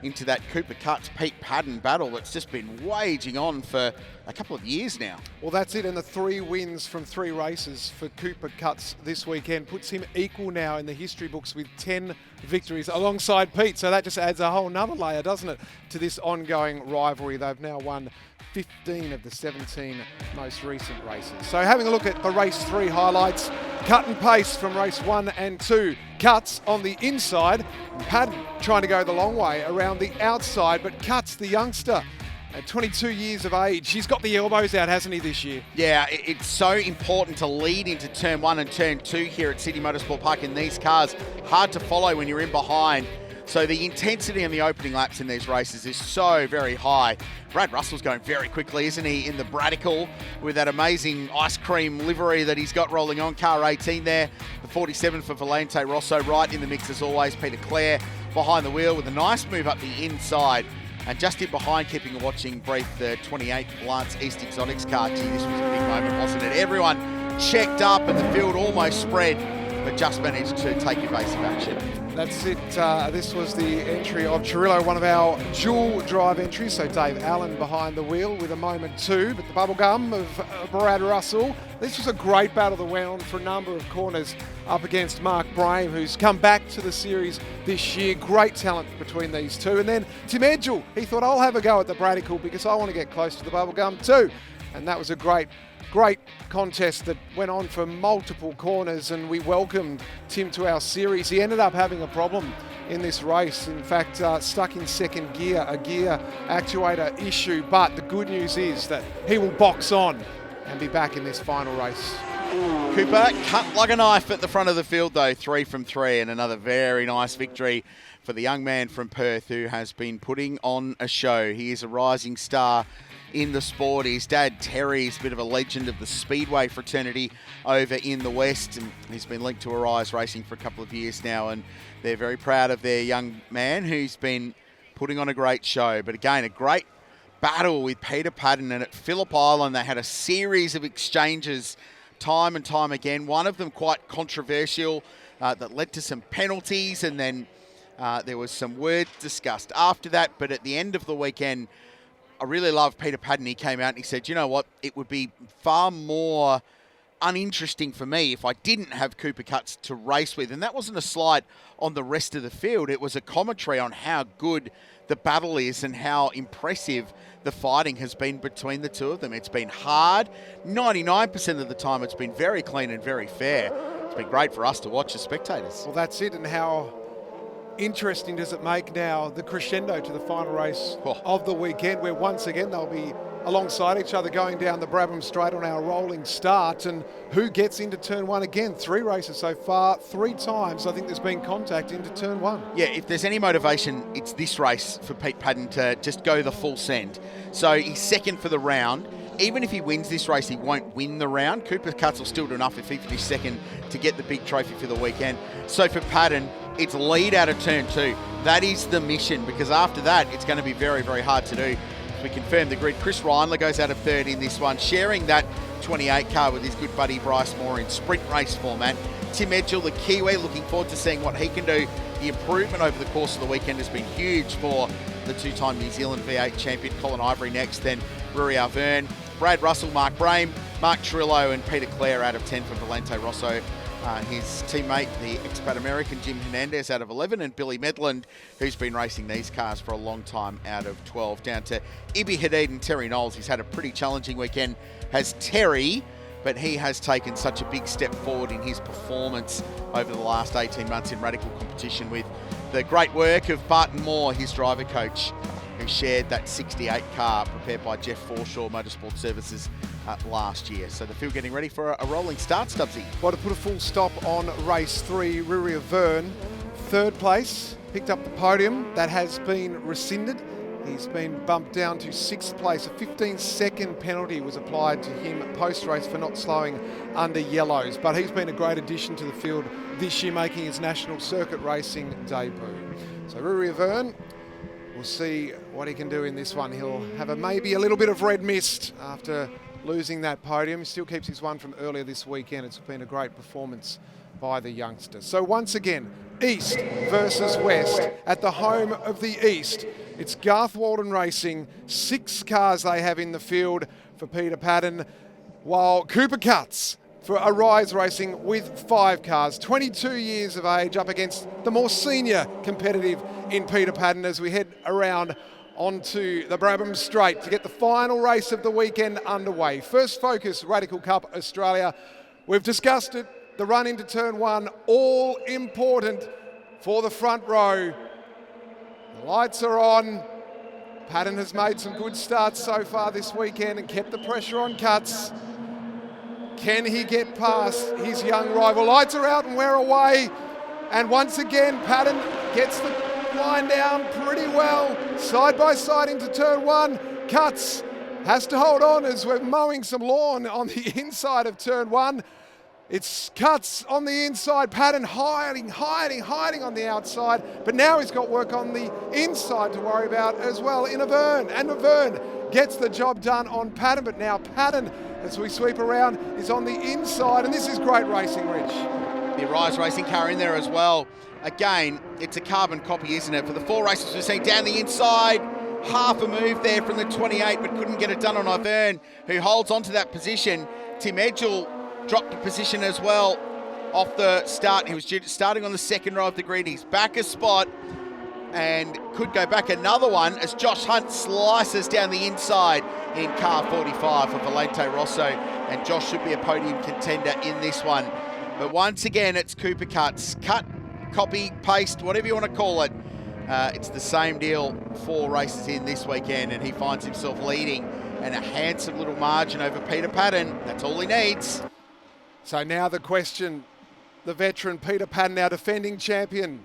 into that Cooper Cutts Pete Paddon battle that's just been waging on for a couple of years now. Well, that's it, and the 3 wins from 3 races for Cooper Cutts this weekend puts him equal now in the history books with 10 victories alongside Pete. So that just adds a whole nother layer, doesn't it, to this ongoing rivalry. They've now won 15 of the 17 most recent races. So having a look at the race 3 highlights, cut and pace from race 1 and 2. Cutts on the inside, Paddon trying to go the long way around the outside, but Cutts, the youngster, at 22 years of age, he's got the elbows out, hasn't he, this year? Yeah, it's so important to lead into turn 1 and turn 2 here at Sydney Motorsport Park in these cars. Hard to follow when you're in behind. So the intensity on the opening laps in these races is so very high. Brad Russell's going very quickly, isn't he, in the Bradical with that amazing ice cream livery that he's got rolling on. Car 18 there, the 47 for Volante Rosso, right in the mix as always. Peter Clare behind the wheel with a nice move up the inside. And just in behind, keeping a watching brief, the 28 Lance East Exotics car. Gee, this was a big moment, wasn't it? Everyone checked up and the field almost spread, but just managed to take evasive action. That's it. This was the entry of Chirillo, one of our dual drive entries. So Dave Allen behind the wheel with a moment too. But the bubblegum of Brad Russell. This was a great battle that went on for a number of corners up against Mark Brame, who's come back to the series this year. Great talent between these two. And then Tim Edgell, he thought, I'll have a go at the Bradical because I want to get close to the bubblegum too. And that was a great contest that went on for multiple corners, and we welcomed Tim to our series. He ended up having a problem in this race. In fact, stuck in second gear, a gear actuator issue. But the good news is that he will box on and be back in this final race. Cooper cut like a knife at the front of the field though, 3 from 3, and another very nice victory for the young man from Perth who has been putting on a show. He is a rising star in the sport. His dad, Terry, is a bit of a legend of the Speedway fraternity over in the West, and he's been linked to Arise Racing for a couple of years now, and they're very proud of their young man who's been putting on a great show. But again, a great battle with Peter Paddon, and at Phillip Island they had a series of exchanges time and time again, one of them quite controversial that led to some penalties, and then there was some words discussed after that. But at the end of the weekend, I really love Peter Paddon. He came out and he said, you know what, it would be far more uninteresting for me if I didn't have Cooper Cutts to race with. And that wasn't a slight on the rest of the field. It was a commentary on how good the battle is and how impressive the fighting has been between the two of them. It's been hard. 99% of the time it's been very clean and very fair. It's been great for us to watch as spectators. Well, that's it. And how interesting does it make now the crescendo to the final race of the weekend, where once again they'll be alongside each other going down the Brabham Straight on our rolling start. And who gets into turn 1 again? 3 races so far, 3 times I think there's been contact into turn 1. Yeah, if there's any motivation, it's this race for Pete Paddon to just go the full send. So he's second for the round. Even if he wins this race, he won't win the round. Cooper Cutts will still do enough if he finishes second to get the big trophy for the weekend. So for Paddon, it's lead out of turn 2. That is the mission, because after that, it's going to be very, very hard to do. As we confirm the grid, Chris Reindler goes out of third in this one, sharing that 28 car with his good buddy Bryce Moore in sprint race format. Tim Edgell, the Kiwi, looking forward to seeing what he can do. The improvement over the course of the weekend has been huge for the 2-time New Zealand V8 champion. Colin Ivory next, then Rory Avern, Brad Russell, Mark Brame, Mark Chirillo and Peter Clare out of 10 for Volante Rosso. His teammate, the expat American Jim Hernandez, out of 11, and Billy Medland, who's been racing these cars for a long time, out of 12. Down to Ibi Hadid and Terry Knowles. He's had a pretty challenging weekend, has Terry, but he has taken such a big step forward in his performance over the last 18 months in radical competition, with the great work of Barton Moore, his driver coach, who shared that 68 car prepared by Jeff Forshaw Motorsport Services last year. So the field getting ready for a rolling start, Stubbsy. Well, to put a full stop on race 3, Rory Avern, 3rd place, picked up the podium. That has been rescinded. He's been bumped down to 6th place. A 15-second penalty was applied to him post-race for not slowing under yellows. But he's been a great addition to the field this year, making his national circuit racing debut. So Rory Avern, we'll see what he can do in this one. He'll have maybe a little bit of red mist after losing that podium. He still keeps his one from earlier this weekend. It's been a great performance by the youngsters. So once again, East versus West at the home of the East. It's Garth Walden Racing. 6 cars they have in the field for Peter Paddon, while Cooper Cutts for Arise Racing with 5 cars. 22 years of age up against the more senior competitive in Peter Paddon as we head around onto the Brabham Straight to get the final race of the weekend underway. First focus, Radical Cup Australia. We've discussed it. The run into turn 1, all important for the front row. The lights are on. Paddon has made some good starts so far this weekend and kept the pressure on Cutts. Can he get past his young rival? Lights are out and we're away. And once again, Paddon gets the line down pretty well. Side by side into turn 1. Cutts has to hold on as we're mowing some lawn on the inside of turn 1. It's Cutts on the inside, Paddon hiding on the outside, but now he's got work on the inside to worry about as well in Avern, and Avern gets the job done on Paddon, but now Paddon, as we sweep around, is on the inside, and this is great racing, Rich. The Arise Racing car in there as well. Again, it's a carbon copy, isn't it? For the 4 races we've seen down the inside, half a move there from the 28, but couldn't get it done on Avern, who holds onto that position. Tim Edgell dropped a position as well off the start. He was starting on the second row of the grid. He's back a spot and could go back another one as Josh Hunt slices down the inside in car 45 for Volante Rosso, and Josh should be a podium contender in this one. But once again, it's Cooper Cutts. Cut, copy, paste, whatever you want to call it. It's the same deal, 4 races in this weekend, and he finds himself leading and a handsome little margin over Peter Paddon. That's all he needs. So now the question, the veteran Peter Paddon, now defending champion.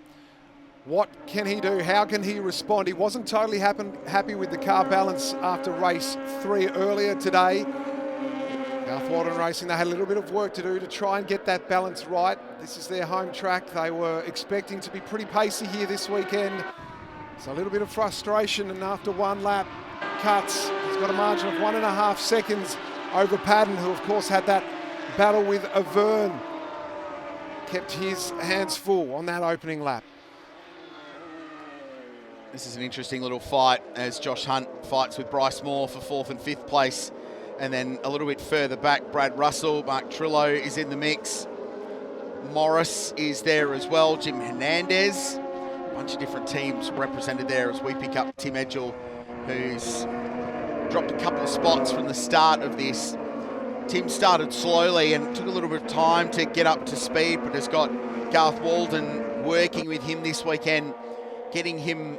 What can he do? How can he respond? He wasn't totally happy with the car balance after race 3 earlier today. Garth Walden Racing, they had a little bit of work to do to try and get that balance right. This is their home track. They were expecting to be pretty pacey here this weekend. So a little bit of frustration, and after 1 lap, Cutts has got a margin of 1.5 seconds over Paddon, who of course had that battle with Avern. Kept his hands full on that opening lap. This is an interesting little fight as Josh Hunt fights with Bryce Moore for 4th and 5th place. And then a little bit further back, Brad Russell, Mark Trillo is in the mix. Morris is there as well, Jim Hernandez. A bunch of different teams represented there as we pick up Tim Edgell, who's dropped a couple of spots from the start of this. Tim started slowly and took a little bit of time to get up to speed, but has got Garth Walden working with him this weekend, getting him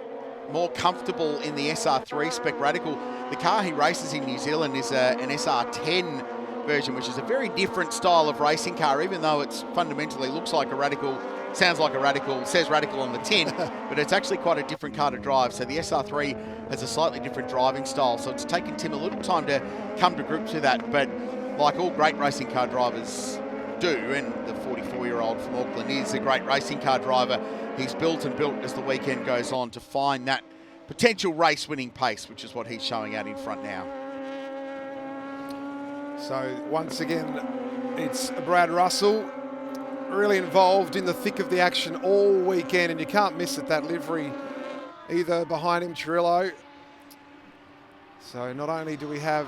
more comfortable in the SR3 Spec Radical. The car he races in New Zealand is an SR10 version, which is a very different style of racing car, even though it's fundamentally looks like a Radical, sounds like a Radical, says Radical on the tin, but it's actually quite a different car to drive. So the SR3 has a slightly different driving style, so it's taken Tim a little time to come to grips with that, but like all great racing car drivers do, and the 44-year-old from Auckland is a great racing car driver, he's built and built as the weekend goes on to find that potential race-winning pace, which is what he's showing out in front now. So once again, it's Brad Russell, really involved in the thick of the action all weekend, and you can't miss it, that livery either behind him, Trillo. So not only do we have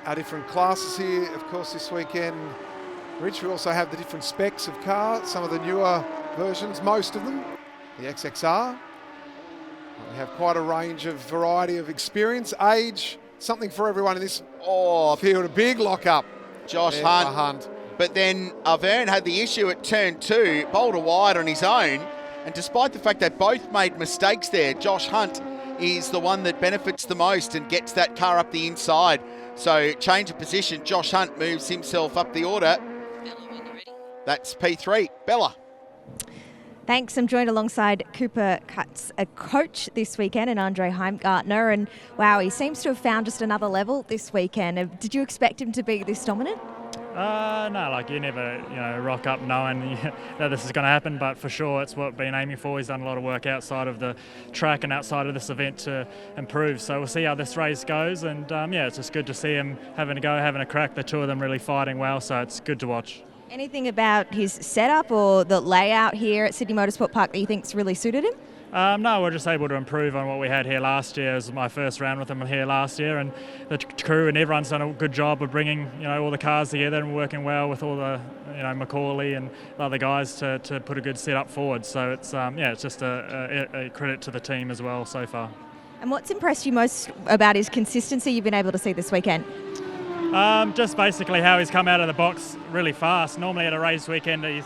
our different classes here, of course, this weekend, Rich, we also have the different specs of cars, some of the newer versions, most of them, the XXR. We have quite a range of variety of experience, age, something for everyone in this field. A big lock-up. Josh Hunt. But then Avern had the issue at turn 2, boulder wide on his own. And despite the fact that both made mistakes there, Josh Hunt is the one that benefits the most and gets that car up the inside. So change of position, Josh Hunt moves himself up the order. Bella, when you're ready. That's P3. Bella. Thanks. I'm joined alongside Cooper Cutts, a coach this weekend, and Andre Heimgartner. And wow, he seems to have found just another level this weekend. Did you expect him to be this dominant? No, like you never, rock up knowing that this is going to happen, but for sure it's what we've been aiming for. He's done a lot of work outside of the track and outside of this event to improve. So we'll see how this race goes, and it's just good to see him having a go, having a crack. The two of them really fighting well, so it's good to watch. Anything about his setup or the layout here at Sydney Motorsport Park that you think's really suited him? No, we're just able to improve on what we had here last year. It was my first round with him here last year, and the crew and everyone's done a good job of bringing all the cars together and working well with all the Macaulay and the other guys to put a good setup forward. So it's it's just a credit to the team as well so far. And what's impressed you most about his consistency you've been able to see this weekend? Just basically how he's come out of the box really fast. Normally at a race weekend he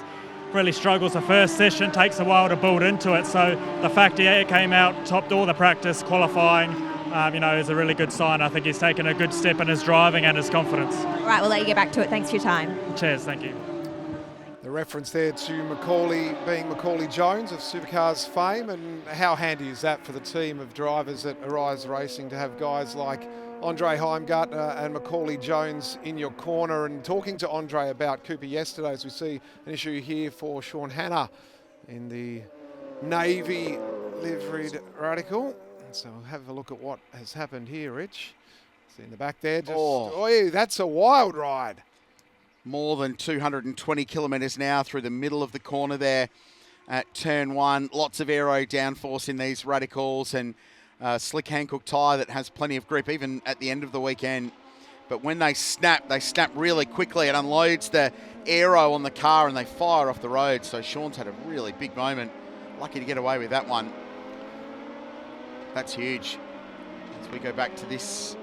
really struggles the first session, takes a while to build into it. So the fact he came out, topped all the practice, qualifying, is a really good sign. I think he's taken a good step in his driving and his confidence. All right, we'll let you get back to it. Thanks for your time. Cheers, thank you. The reference there to Macaulay being Macaulay Jones of Supercars fame, and how handy is that for the team of drivers at Arise Racing to have guys like Andre Heimgartner and Macaulay Jones in your corner. And talking to Andre about Cooper yesterday, as we see an issue here for Sean Hanna in the navy liveried Radical. So we'll have a look at what has happened here, Rich. See in the back there, that's a wild ride. More than 220 kilometres now through the middle of the corner there at turn 1. Lots of aero downforce in these Radicals, and slick Hankook tyre that has plenty of grip even at the end of the weekend. But when they snap really quickly. It unloads the aero on the car and they fire off the road. So Sean's had a really big moment. Lucky to get away with that one. That's huge. As we go back to this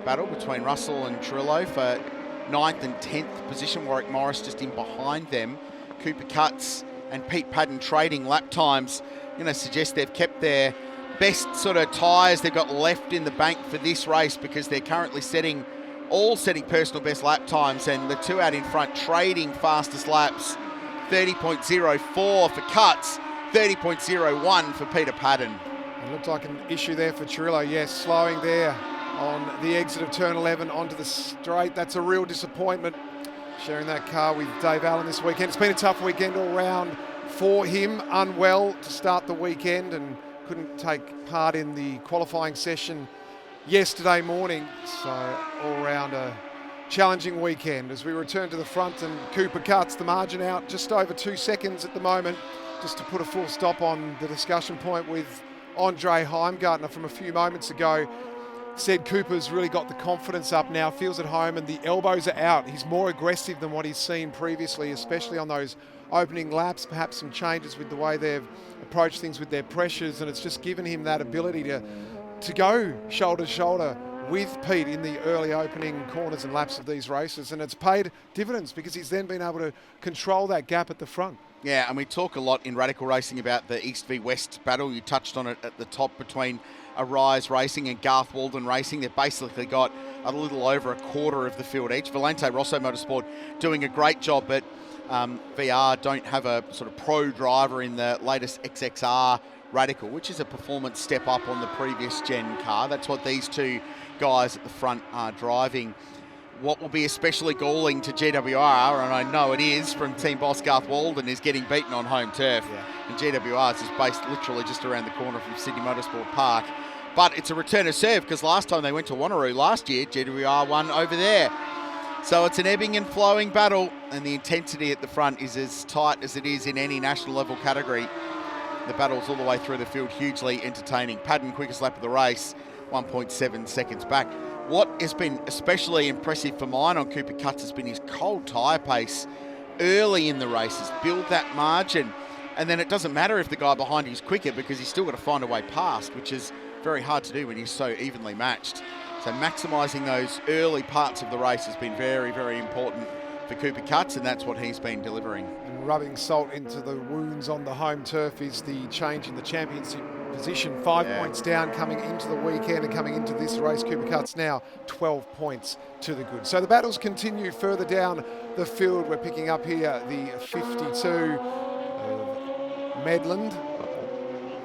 battle between Russell and Trillo for 9th and 10th position. Warwick Morris just in behind them. Cooper Cutts and Pete Paddon trading lap times. Suggest they've kept their best sort of tyres they've got left in the bank for this race, because they're currently setting personal best lap times, and the two out in front trading fastest laps. 30.04 for Cutts, 30.01 for Peter Paddon. It looked like an issue there for Trillo, yes, slowing there on the exit of turn 11 onto the straight. That's a real disappointment, sharing that car with Dave Allen this weekend. It's been a tough weekend all round for him, unwell to start the weekend and couldn't take part in the qualifying session yesterday morning. So all round a challenging weekend. As we return to the front, and Cooper Cutts, the margin out just over 2 seconds at the moment. Just to put a full stop on the discussion point with Andre Heimgartner from a few moments ago, said Cooper's really got the confidence up now, feels at home, and the elbows are out. He's more aggressive than what he's seen previously, especially on those opening laps, perhaps some changes with the way they've approached things with their pressures, and it's just given him that ability to go shoulder to shoulder with Pete in the early opening corners and laps of these races, and it's paid dividends because he's then been able to control that gap at the front. Yeah, and we talk a lot in Radical Racing about the East v West battle. You touched on it at the top between Arise Racing and Garth Walden Racing. They've basically got a little over a quarter of the field each. Volante Rosso Motorsport doing a great job, but VR don't have a sort of pro driver in the latest XXR Radical, which is a performance step up on the previous gen car. That's what these two guys at the front are driving. What will be especially galling to GWR, and I know it is, from team boss Garth Walden, is getting beaten on home turf. Yeah. And GWR is based literally just around the corner from Sydney Motorsport Park. But it's a return of serve, because last time they went to Wanneroo last year, GWR won over there. So it's an ebbing and flowing battle, and the intensity at the front is as tight as it is in any national level category. The battles all the way through the field, hugely entertaining. Paddon, quickest lap of the race, 1.7 seconds back. What has been especially impressive for mine on Cooper Cutts has been his cold tyre pace early in the races. Build that margin, and then it doesn't matter if the guy behind you is quicker, because he's still got to find a way past, which is very hard to do when he's so evenly matched. So maximising those early parts of the race has been very, very important for Cooper Cutts, and that's what he's been delivering. And rubbing salt into the wounds on the home turf is the change in the championship position. 5 points down coming into the weekend and coming into this race. Cooper Cutts now 12 points to the good. So the battles continue further down the field. We're picking up here the 52 of Medland.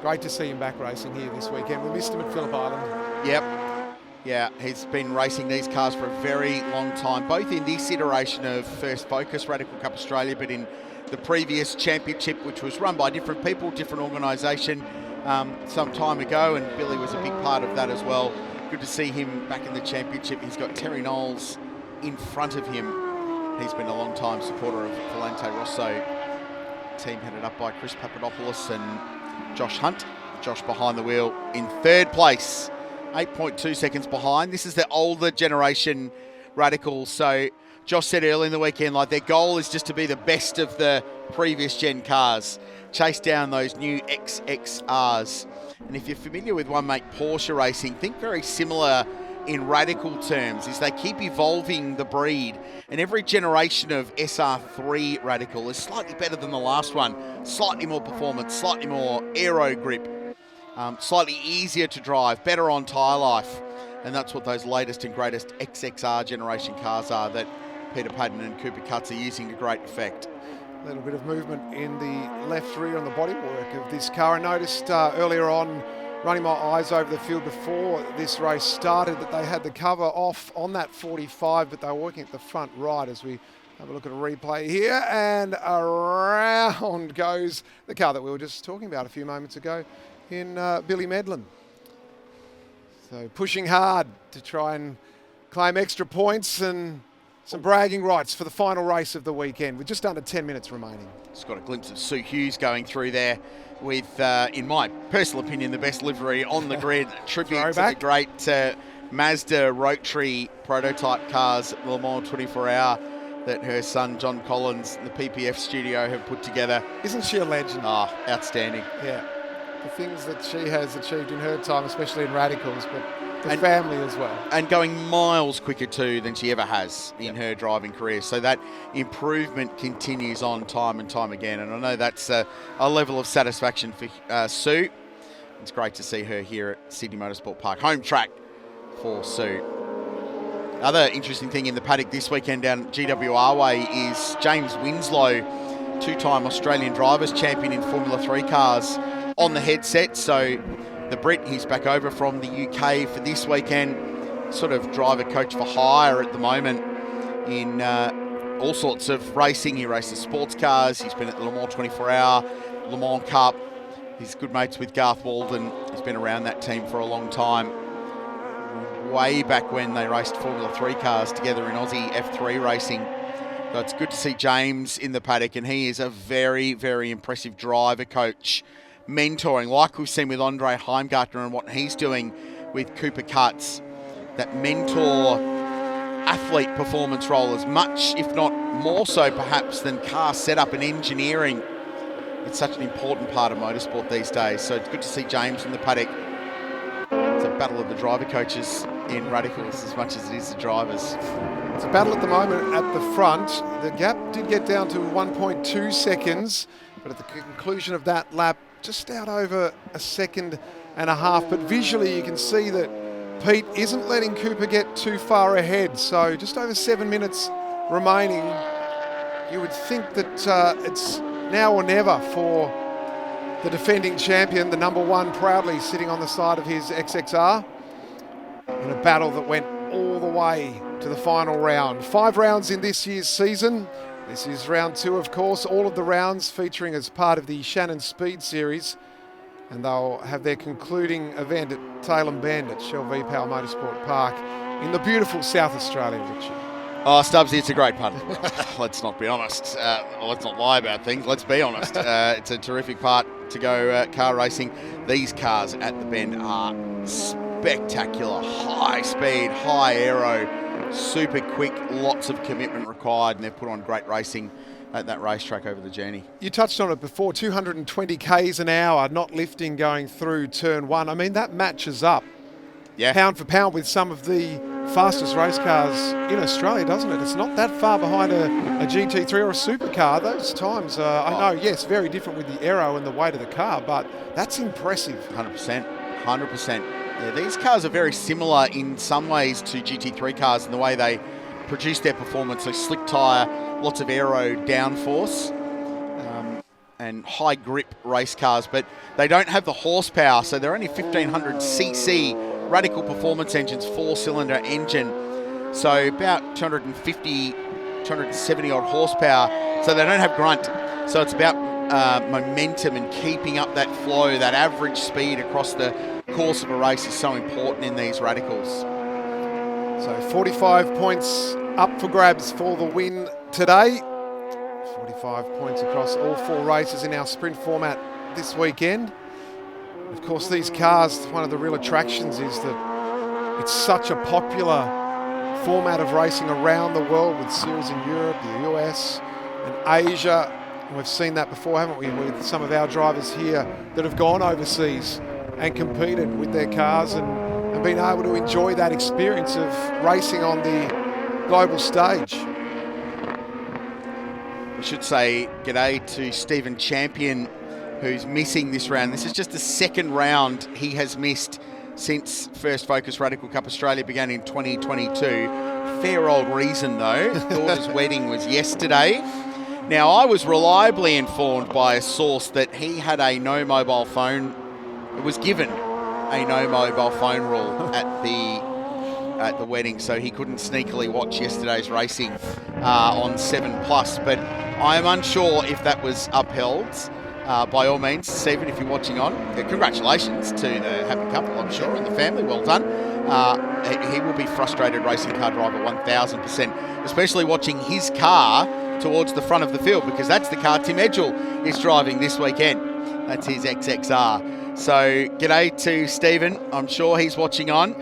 Great to see him back racing here this weekend. We missed him at Phillip Island. Yep. Yeah, he's been racing these cars for a very long time, both in this iteration of First Focus Radical Cup Australia, but in the previous championship, which was run by different people, different organisation some time ago, and Billy was a big part of that as well. Good to see him back in the championship. He's got Terry Knowles in front of him He's been a long-time supporter of Volante Rosso, team headed up by Chris Papadopoulos and Josh Hunt. Josh behind the wheel in third place, 8.2 seconds behind. This is the older generation Radicals. So Josh said early in the weekend, like, their goal is just to be the best of the previous gen cars, chase down those new XXRs. And if you're familiar with one make Porsche racing, think very similar in Radical terms, is they keep evolving the breed, and every generation of SR3 Radical is slightly better than the last one, slightly more performance, slightly more aero grip, slightly easier to drive, better on tyre life, and that's what those latest and greatest XXR generation cars are that Peter Paddon and Cooper Cutts are using to great effect. A little bit of movement in the left rear on the bodywork of this car. I noticed earlier on, running my eyes over the field before this race started, that they had the cover off on that 45, but they were working at the front right as we have a look at a replay here, and around goes the car that we were just talking about a few moments ago in Billy Medlin. So pushing hard to try and claim extra points and some bragging rights for the final race of the weekend with just under 10 minutes remaining. Just got a glimpse of Sue Hughes going through there with, in my personal opinion, the best livery on the grid. Tribute to the great Mazda Rotary prototype cars at the Le Mans 24 Hour that her son John Collins and the PPF studio have put together. Isn't she a legend? Oh, outstanding. Yeah. The things that she has achieved in her time, especially in Radicals, but the family as well. And going miles quicker too than she ever has in her driving career. So that improvement continues on time and time again. And I know that's a level of satisfaction for Sue. It's great to see her here at Sydney Motorsport Park, home track for Sue. Other interesting thing in the paddock this weekend down GWR Way is James Winslow, two-time Australian Drivers' Champion in Formula 3 cars, on the headset. So the Brit, he's back over from the UK for this weekend, sort of driver coach for hire at the moment in all sorts of racing. He races sports cars. He's been at the Le Mans 24 Hour, Le Mans Cup. He's good mates with Garth Walden. He's been around that team for a long time. Way back when they raced Formula 3 cars together in Aussie F3 racing. So it's good to see James in the paddock, and he is a very, very impressive driver coach, mentoring, like we've seen with Andre Heimgartner and what he's doing with Cooper Cutts. That mentor athlete performance role as much, if not more so perhaps, than car setup and engineering. It's such an important part of motorsport these days. So it's good to see James in the paddock. It's a battle of the driver coaches in Radicals as much as it is the drivers. It's a battle at the moment at the front. The gap did get down to 1.2 seconds, but at the conclusion of that lap, just out over a second and a half. But visually you can see that Pete isn't letting Cooper get too far ahead. So just over 7 minutes remaining. You would think that it's now or never for the defending champion, the number one, proudly sitting on the side of his XXR in a battle that went all the way to the final round. 5 rounds in this year's season. This is round 2, of course, all of the rounds featuring as part of the Shannon Speed Series, and they'll have their concluding event at Tailem Bend at Shell V-Power Motorsport Park in the beautiful South Australia, Richie. Oh, Stubbsy, it's a great punt. Let's not be honest. Let's not lie about things. Let's be honest. It's a terrific part to go car racing. These cars at the Bend are spectacular. High speed, high aero, super quick, lots of commitment required, and they've put on great racing at that racetrack over the journey. You touched on it before, 220 k's an hour, not lifting going through turn 1. I mean, that matches up pound for pound with some of the fastest race cars in Australia, doesn't it? It's not that far behind a GT3 or a supercar. Those times, I know, yes, very different with the aero and the weight of the car, but that's impressive. 100%, 100%. Yeah, these cars are very similar in some ways to GT3 cars in the way they produce their performance. So slick tyre, lots of aero downforce, and high grip race cars, but they don't have the horsepower. So they're only 1500cc Radical Performance engines, 4-cylinder engine. So about 250, 270 odd horsepower. So they don't have grunt. So it's about momentum and keeping up that flow, that average speed across the course of a race is so important in these Radicals. So 45 points up for grabs for the win today. 45 points across all 4 races in our sprint format this weekend. Of course, these cars, one of the real attractions is that it's such a popular format of racing around the world, with series in Europe, the US and Asia. And we've seen that before, haven't we, with some of our drivers here that have gone overseas and competed with their cars and been able to enjoy that experience of racing on the global stage. We should say g'day to Stephen Champion, who's missing this round. This is just the second round he has missed since First Focus Radical Cup Australia began in 2022. Fair old reason though. Daughter's wedding was yesterday. Now, I was reliably informed by a source that he had a no mobile phone, it was given a no mobile phone rule at the wedding, so he couldn't sneakily watch yesterday's racing on 7+. But I am unsure if that was upheld. By all means, Stephen, if you're watching on, congratulations to the happy couple, I'm sure, and the family. Well done. He will be frustrated racing car driver 1,000%, especially watching his car towards the front of the field, because that's the car Tim Edgell is driving this weekend. That's his XXR. So g'day to Stephen. I'm sure he's watching on.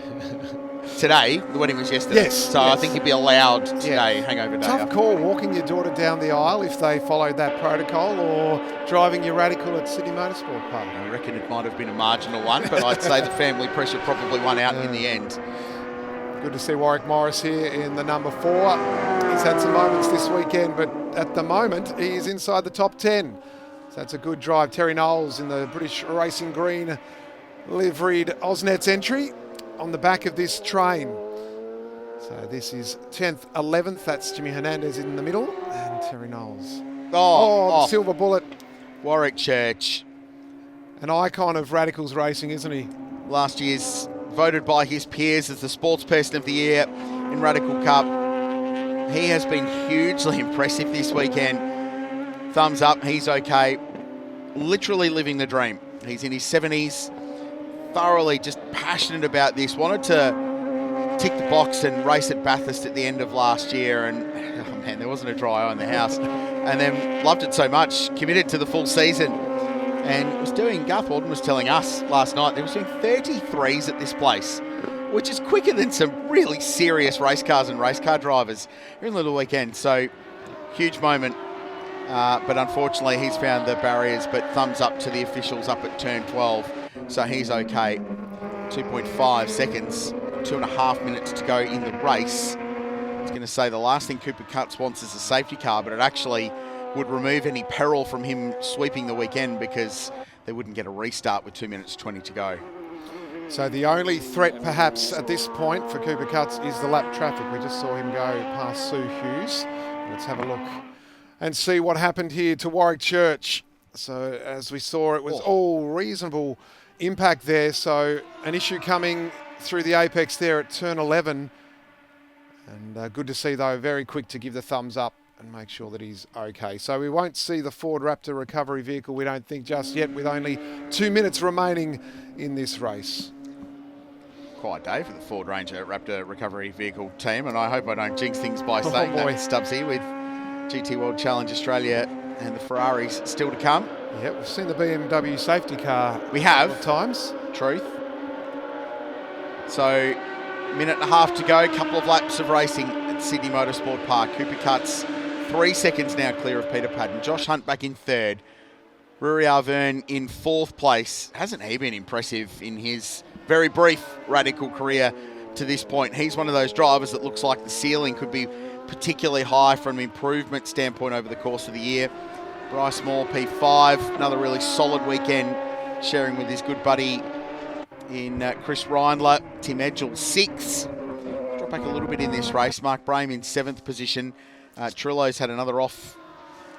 Today, the wedding was yesterday. Yes. So yes. I think he'd be allowed today, hangover day. Tough call walking your daughter down the aisle if they followed that protocol, or driving your Radical at Sydney Motorsport Park. I reckon it might have been a marginal one, but I'd say the family pressure probably won out in the end. Good to see Warwick Morris here in the number 4. He's had some moments this weekend, but at the moment he's inside the top 10. So that's a good drive. Terry Knowles in the British Racing Green liveried Osnet's entry on the back of this train. So this is 10th, 11th. That's Jimmy Hernandez in the middle, and Terry Knowles. The silver bullet. Warwick Church. An icon of Radicals racing, isn't he? Last year's voted by his peers as the Sports Person of the Year in Radical Cup. He has been hugely impressive this weekend. Thumbs up, he's okay. Literally living the dream. He's in his 70s, thoroughly just passionate about this. Wanted to tick the box and race at Bathurst at the end of last year, and oh man, there wasn't a dry eye in the house. And then loved it so much, committed to the full season, and was doing, Garth Walden was telling us last night, he was doing 33s at this place, which is quicker than some really serious race cars and race car drivers in the little weekend. So huge moment, but unfortunately he's found the barriers. But thumbs up to the officials up at turn 12, so he's okay. 2.5 seconds, 2.5 minutes to go in the race. I was going to say the last thing Cooper Cutts wants is a safety car, but it actually would remove any peril from him sweeping the weekend, because they wouldn't get a restart with 2 minutes 20 to go. So the only threat perhaps at this point for Cooper Cutts is the lap traffic. We just saw him go past Sue Hughes. Let's have a look and see what happened here to Warwick Church. So as we saw, it was all reasonable impact there. So an issue coming through the apex there at turn 11. And good to see, though, very quick to give the thumbs up and make sure that he's okay. So we won't see the Ford Raptor recovery vehicle, we don't think, just yet, with only 2 minutes remaining in this race. Quiet day for the Ford Ranger Raptor recovery vehicle team, and I hope I don't jinx things by saying that, Stubbsy, with GT World Challenge Australia and the Ferraris still to come. Yeah, we've seen the BMW safety car we have a couple of times. Truth. So, minute and a half to go, couple of laps of racing at Sydney Motorsport Park. Cooper Cutts 3 seconds now clear of Peter Paddon. Josh Hunt back in third. Rory Avern in fourth place. Hasn't he been impressive in his very brief Radical career to this point? He's one of those drivers that looks like the ceiling could be particularly high from an improvement standpoint over the course of the year. Bryce Moore, P5, another really solid weekend, sharing with his good buddy in Chris Reindler. Tim Edgell, 6th. Drop back a little bit in this race. Mark Brame in 7th position. Trillo's had another off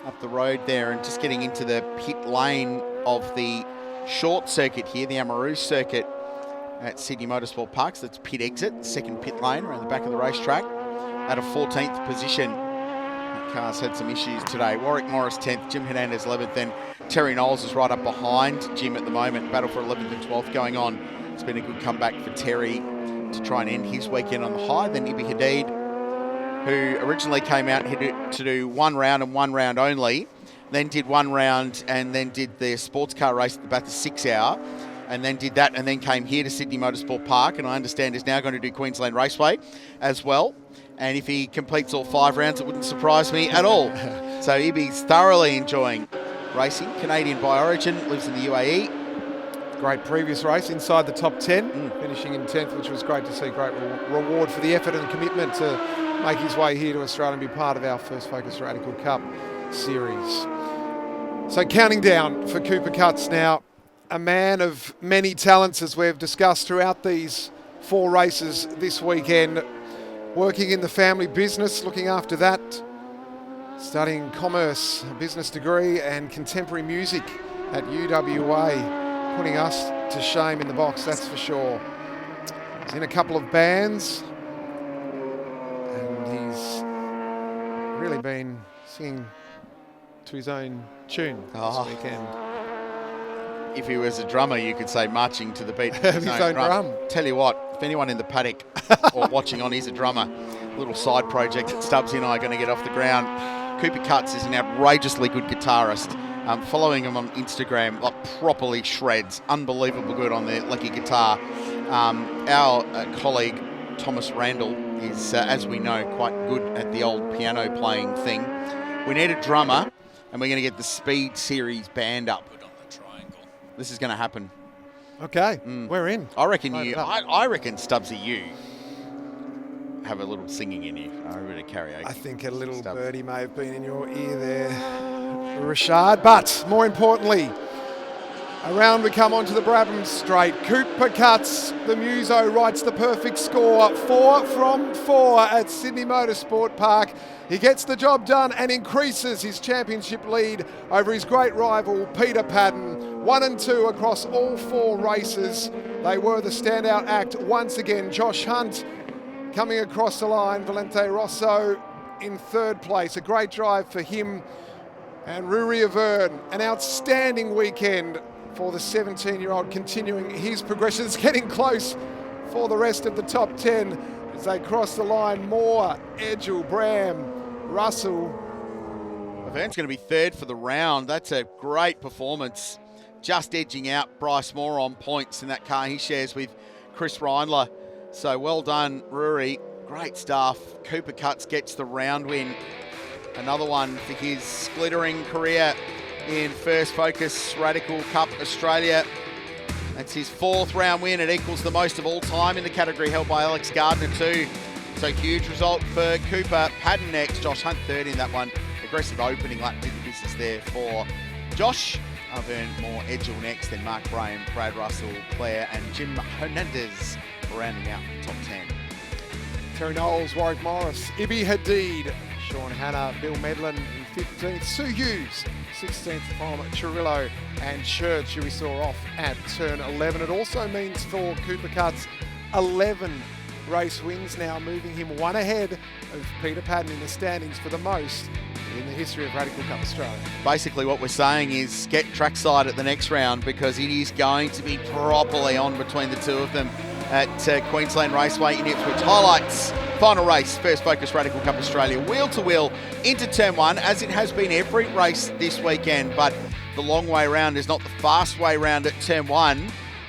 up the road there, and just getting into the pit lane of the short circuit here, the Amaroo circuit at Sydney Motorsport Park. So that's pit exit, second pit lane around the back of the racetrack at a 14th position. That car's had some issues today. Warwick Morris 10th, Jim Hernandez 11th, then Terry Knowles is right up behind Jim at the moment. Battle for 11th and 12th going on. It's been a good comeback for Terry to try and end his weekend on the high. Then Ibi Hadid, who originally came out and to do 1 round and 1 round only, then did 1 round and then did the sports car race at the Bathurst 6 Hour, and then did that and then came here to Sydney Motorsport Park, and I understand is now going to do Queensland Raceway as well. And if he completes all 5 rounds, it wouldn't surprise me at all. So Ibby's thoroughly enjoying racing. Canadian by origin, lives in the UAE. Great previous race inside the top 10, finishing in 10th, which was great to see. Great reward for the effort and commitment to make his way here to Australia and be part of our First Focus Radical Cup series. So counting down for Cooper Cutts now, a man of many talents, as we've discussed throughout these 4 races this weekend. Working in the family business, looking after that, studying commerce, a business degree, and contemporary music at UWA, putting us to shame in the box, that's for sure. He's in a couple of bands, and he's really been singing to his own tune this weekend. If he was a drummer, you could say marching to the beat of his own drum. Tell you what, if anyone in the paddock or watching on is a drummer, little side project that Stubbsy and I are going to get off the ground. Cooper Cutts is an outrageously good guitarist. Following him on Instagram, like properly shreds. Unbelievable good on the Lecky guitar. Our colleague, Thomas Randall, is, as we know, quite good at the old piano playing thing. We need a drummer, and we're going to get the Speed Series band up. This is going to happen. Okay, we're in. I reckon I reckon Stubbsy, you have a little singing in you. A bit of karaoke. I think a little birdie may have been in your ear there, Rashad. But more importantly, around we come onto the Brabham Straight. Cooper Cutts, the muso, writes the perfect score. 4 from 4 at Sydney Motorsport Park. He gets the job done and increases his championship lead over his great rival, Peter Paddon. 1 and 2 across all 4 races. They were the standout act once again. Josh Hunt coming across the line. Volante Rosso in 3rd place. A great drive for him. And Ruri Avern, an outstanding weekend for the 17-year-old, continuing his progressions, getting close for the rest of the top 10 as they cross the line. Moore, Edgell, Bram, Russell. Avern's going to be 3rd for the round. That's a great performance. Just edging out Bryce Moore on points in that car he shares with Chris Reindler. So well done, Ruri. Great stuff. Cooper Cutts gets the round win. Another one for his glittering career in First Focus Radical Cup Australia. That's his 4th round win. It equals the most of all time in the category held by Alex Gardner too. So huge result for Cooper. Paddon next. Josh Hunt 3rd in that one. Aggressive opening lap did the business there for Josh. Avern, Moore, Edgell next, then Mark Graham, Brad Russell, Claire and Jim Hernandez rounding out the top 10. Terry Knowles, Warwick Morris, Ibby Hadid, Sean Hanna, Bill Medlin in 15th, Sue Hughes 16th from Chirillo and Church, who we saw off at turn 11. It also means for Cooper Cutts 11 race wins now, moving him 1 ahead of Peter Paddon in the standings for the most in the history of Radical Cup Australia. Basically what we're saying is get trackside at the next round, because it is going to be properly on between the two of them at Queensland Raceway in Ipswich. Highlights, final race, First Focus Radical Cup Australia, wheel to wheel into turn 1, as it has been every race this weekend, but the long way round is not the fast way round at turn 1.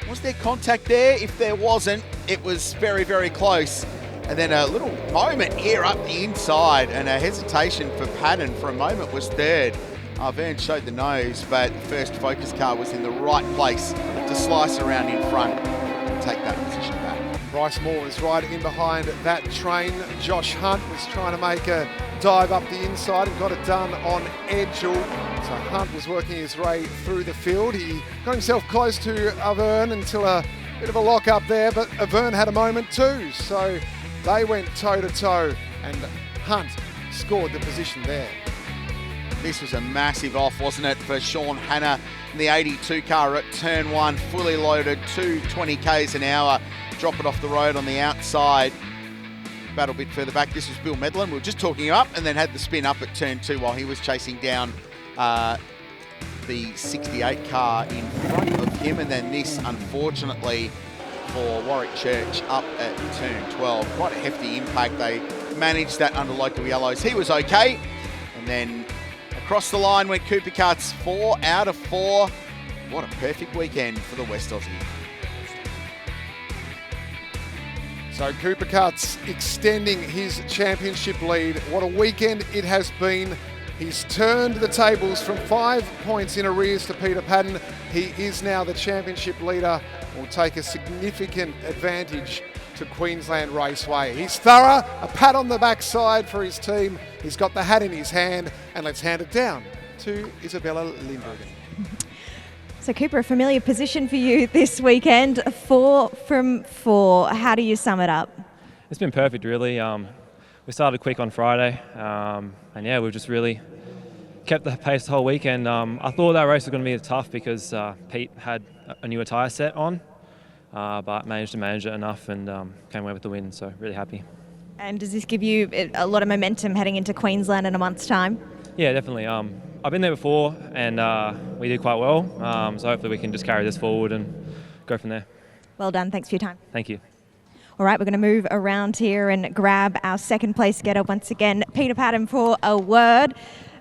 Was there contact there? If there wasn't, it was very, very close. And then a little moment here up the inside, and a hesitation for Paddon for a moment was 3rd. Avern showed the nose, but First Focus car was in the right place to slice around in front and take that position back. Bryce Moore is right in behind that train. Josh Hunt was trying to make a dive up the inside and got it done on Edgell. So Hunt was working his way through the field. He got himself close to Avern until a bit of a lock up there, but Avern had a moment too. So they went toe-to-toe, and Hunt scored the position there. This was a massive off, wasn't it, for Sean Hanna in the 82 car at turn 1, fully loaded, 220 k's an hour, drop it off the road on the outside. Battle a bit further back. This was Bill Medlin. We were just talking up, and then had the spin up at turn 2 while he was chasing down the 68 car in front of him. And then this, unfortunately, for Warwick Church up at turn 12. Quite a hefty impact. They managed that under local yellows. He was okay. And then across the line went Cooper Cutts, 4 out of 4. What a perfect weekend for the West Aussie. So Cooper Cutts extending his championship lead. What a weekend it has been. He's turned the tables from 5 points in arrears to Peter Paddon. He is now the championship leader. Will take a significant advantage to Queensland Raceway. He's thorough, a pat on the backside for his team. He's got the hat in his hand, and let's hand it down to Isabella Lindbergh. So Cooper, a familiar position for you this weekend, 4 from 4. How do you sum it up? It's been perfect, really. We started quick on Friday, and yeah, we've just really kept the pace the whole weekend. I thought that race was going to be tough because Pete had a newer tyre set on, but managed to manage it enough and came away with the win, so really happy. And does this give you a lot of momentum heading into Queensland in a month's time? Yeah, definitely. I've been there before and we did quite well, so hopefully we can just carry this forward and go from there. Well done, thanks for your time. Thank you. All right, we're going to move around here and grab our second place getter once again, Peter Paddon, for a word.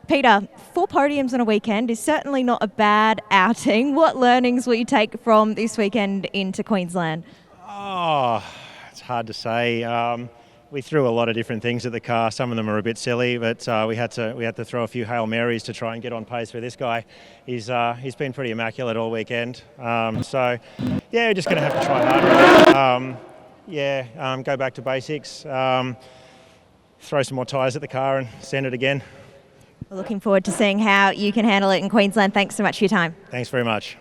Peter, 4 podiums on a weekend is certainly not a bad outing. What learnings will you take from this weekend into Queensland? Oh, it's hard to say. We threw a lot of different things at the car. Some of them are a bit silly, but we had to throw a few Hail Marys to try and get on pace for this guy. He's been pretty immaculate all weekend. So, yeah, we're just going to have to try harder. Go back to basics. Throw some more tyres at the car and send it again. We're looking forward to seeing how you can handle it in Queensland. Thanks so much for your time. Thanks very much.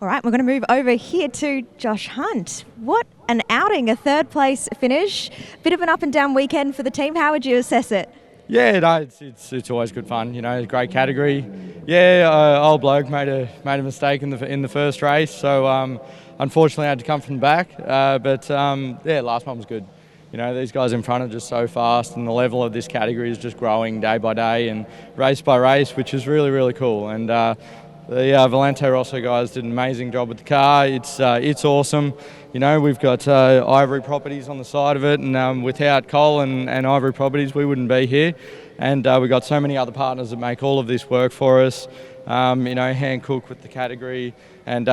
All right, we're going to move over here to Josh Hunt. What an outing, a 3rd place finish. Bit of an up and down weekend for the team. How would you assess it? Yeah, no, it's always good fun. You know, great category. Yeah, old bloke made a mistake in the first race, so unfortunately I had to come from the back. But last one was good. You know, these guys in front are just so fast, and the level of this category is just growing day by day and race by race, which is really, really cool. And the Volante Rosso guys did an amazing job with the car. It's awesome. You know, we've got Ivory Properties on the side of it, and without Cole and Ivory Properties, we wouldn't be here. And we've got so many other partners that make all of this work for us. You know, Hancock with the category, and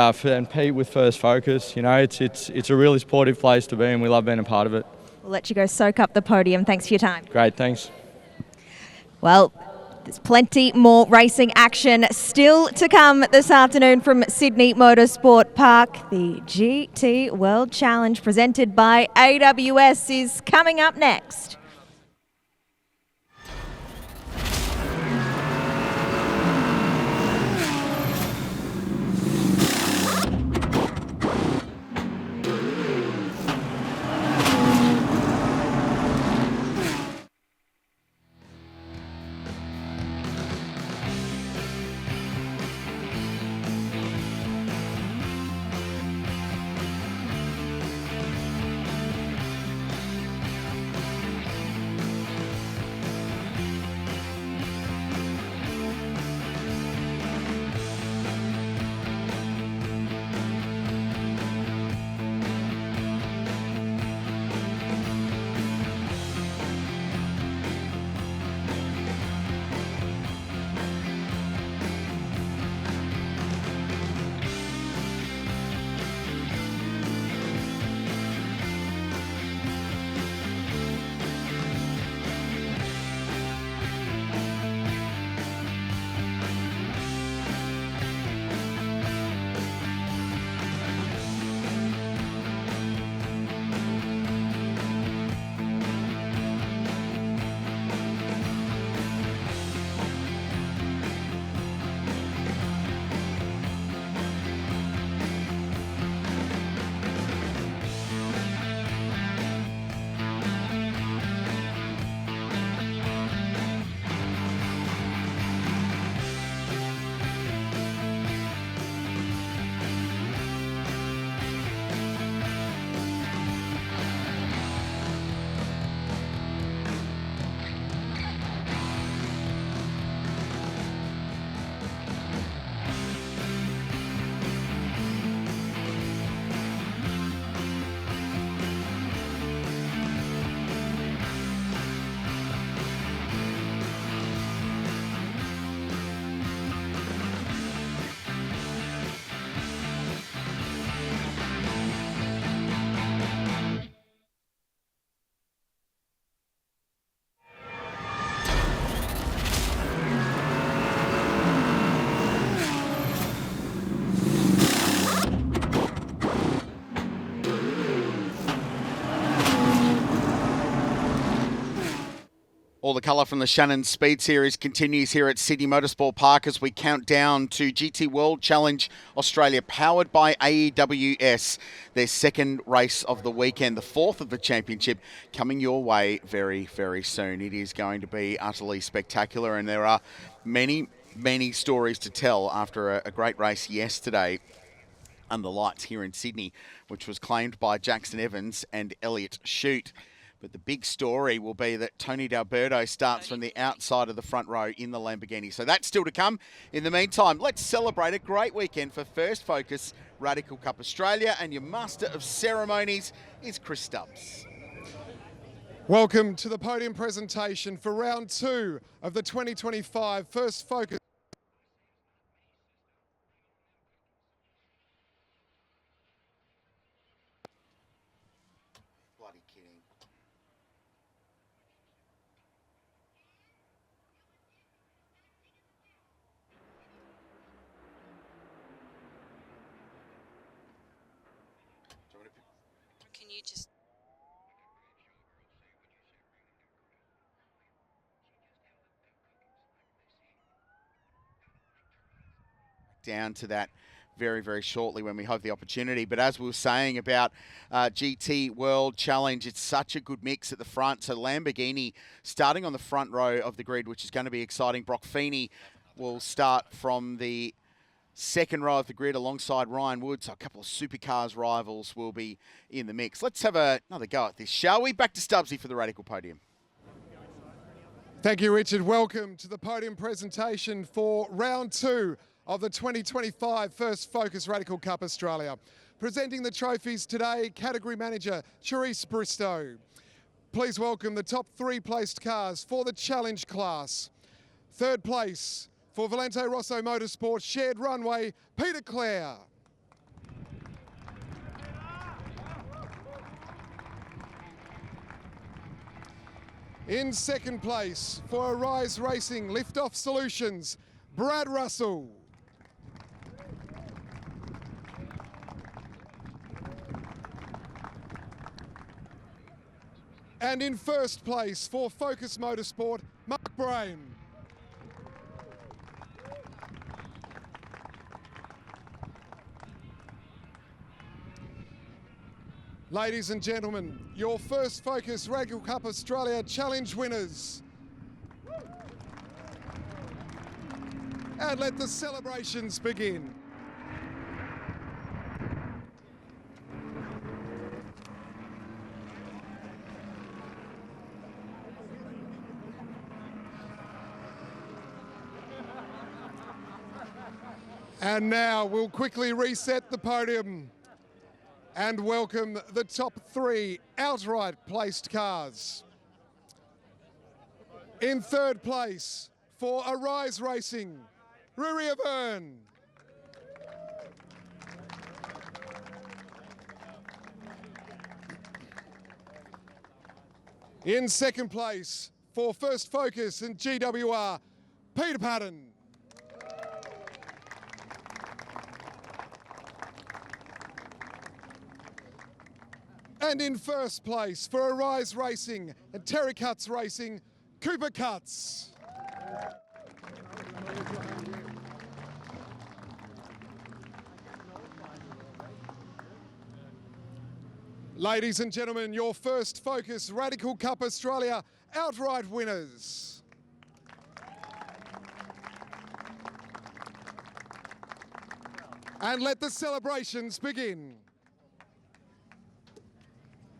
Pete with First Focus. You know, it's a really supportive place to be, and we love being a part of it. We'll let you go soak up the podium. Thanks for your time. Great, thanks. Well, there's plenty more racing action still to come this afternoon from Sydney Motorsport Park. The GT World Challenge presented by AWS is coming up next. All the colour from the Shannon Speed Series continues here at Sydney Motorsport Park as we count down to GT World Challenge Australia, powered by AEWS. Their second race of the weekend, the fourth of the championship, coming your way very, very soon. It is going to be utterly spectacular, and there are many, many stories to tell after a great race yesterday under lights here in Sydney, which was claimed by Jackson Evans and Elliot Shute. But the big story will be that Tony D'Alberto starts from the outside of the front row in the Lamborghini. So that's still to come. In the meantime, let's celebrate a great weekend for First Focus Radical Cup Australia. And your master of ceremonies is Chris Stubbs. Welcome to the podium presentation for round 2 of the 2025 First Focus. Bloody kidding. Can you just... Down to that very, very shortly when we have the opportunity. But as we were saying about GT World Challenge, it's such a good mix at the front. So Lamborghini starting on the front row of the grid, which is going to be exciting. Brock Feeney will start from the second row of the grid alongside Ryan Wood. So a couple of supercars rivals will be in the mix. Let's have another go at this, shall we? Back to Stubbsy for the Radical Podium. Thank you, Richard. Welcome to the podium presentation for round 2 of the 2025 First Focus Radical Cup Australia. Presenting the trophies today, category manager Charisse Bristow. Please welcome the top 3 placed cars for the challenge class. Third place for Volante Rosso Motorsport shared runway, Peter Clare. In second place for Arise Racing Liftoff Solutions, Brad Russell. And in first place for Focus Motorsport, Mark Brain. Ladies and gentlemen, your First Focus Radical Cup Australia Challenge winners. And let the celebrations begin. And now we'll quickly reset the podium and welcome the top 3 outright placed cars. In third place for Arise Racing, Rory Avern. In second place for First Focus and GWR, Peter Paddon. And in first place for Arise Racing and Terry Cutts Racing, Cooper Cutts. Ladies and gentlemen, your First Focus Radical Cup Australia outright winners. And let the celebrations begin.